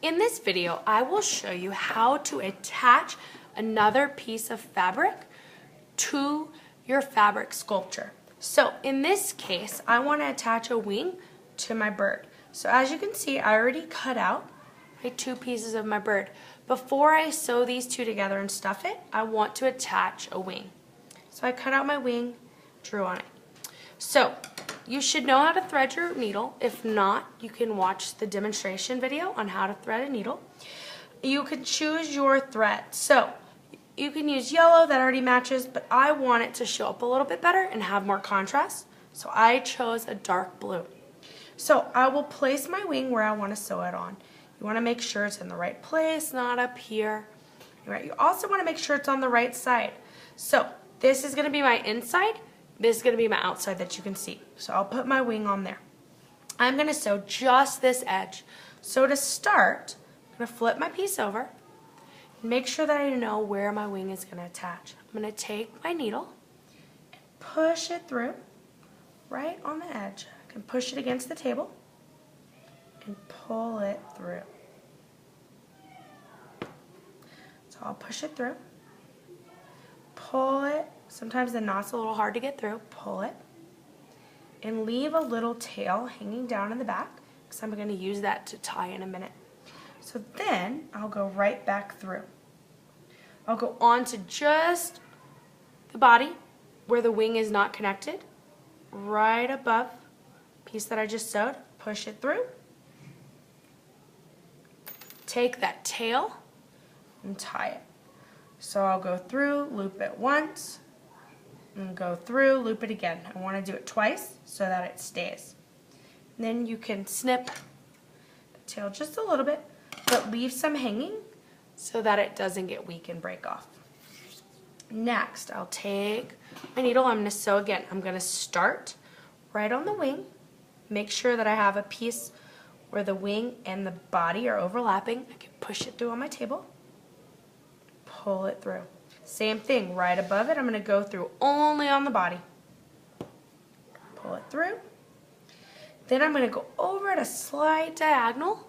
In this video, I will show you how to attach another piece of fabric to your fabric sculpture. So in this case, I want to attach a wing to my bird. So as you can see, I already cut out my two pieces of my bird. Before I sew these two together and stuff it, I want to attach a wing. So I cut out my wing, drew on it. So you should know how to thread your needle. If not, you can watch the demonstration video on how to thread a needle. You can choose your thread. So you can use yellow, that already matches, but I want it to show up a little bit better and have more contrast. So I chose a dark blue. So I will place my wing where I want to sew it on. You want to make sure it's in the right place, not up here. Right. You also want to make sure it's on the right side. So this is going to be my inside. This is going to be my outside that you can see. So I'll put my wing on there. I'm going to sew just this edge. So to start, I'm going to flip my piece over and make sure that I know where my wing is going to attach. I'm going to take my needle and push it through right on the edge. I can push it against the table and pull it through. So I'll push it through, pull it. Sometimes the knot's a little hard to get through. Pull it and leave a little tail hanging down in the back because I'm going to use that to tie in a minute. So then I'll go right back through. I'll go on to just the body where the wing is not connected, right above the piece that I just sewed. Push it through. Take that tail and tie it. So I'll go through, loop it once, and go through, loop it again. I want to do it twice so that it stays. And then you can snip the tail just a little bit, but leave some hanging so that it doesn't get weak and break off. Next, I'll take my needle. I'm going to sew again. I'm going to start right on the wing. Make sure that I have a piece where the wing and the body are overlapping. I can push it through on my table. Pull it through. Same thing, right above it, I'm going to go through only on the body. Pull it through. Then I'm going to go over at a slight diagonal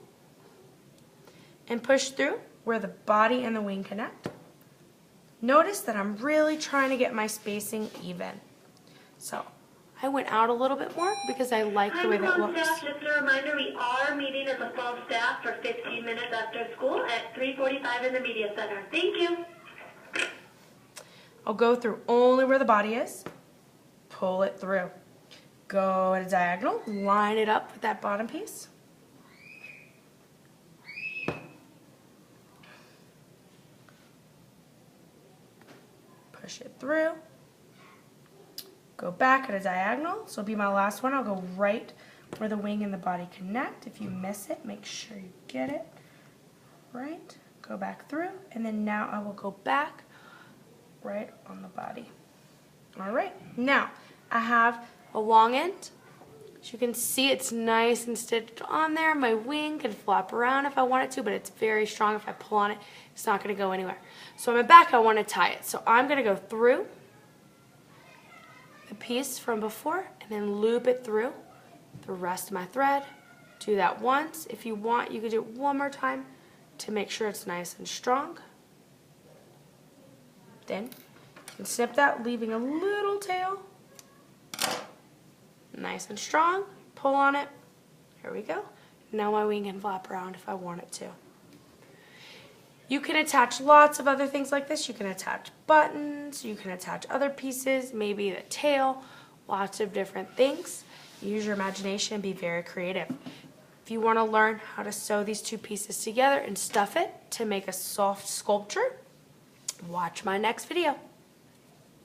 and push through where the body and the wing connect. Notice that I'm really trying to get my spacing even. So I went out a little bit more because I like the way that looks. Staff, just a reminder, we are meeting as a fall staff for 15 minutes after school at 3:45 in the media center. Thank you. I'll go through only where the body is, pull it through. Go at a diagonal, line it up with that bottom piece. Push it through. Go back at a diagonal, so it'll be my last one. I'll go right where the wing and the body connect. If you miss it, make sure you get it. Right, go back through, and then now I will go back right on the body. All right, now I have a long end. As you can see, it's nice and stitched on there. My wing can flop around if I want it to, but it's very strong. If I pull on it, it's not going to go anywhere. So on my back, I want to tie it. So I'm going to go through the piece from before and then loop it through the rest of my thread. Do that once. If you want, you could do it one more time to make sure it's nice and strong. Then you can snip that, leaving a little tail. Nice and strong. Pull on it. Here we go. Now my wing can flap around if I want it to. You can attach lots of other things like this. You can attach buttons. You can attach other pieces, maybe the tail, lots of different things. Use your imagination and be very creative. If you want to learn how to sew these two pieces together and stuff it to make a soft sculpture, watch my next video.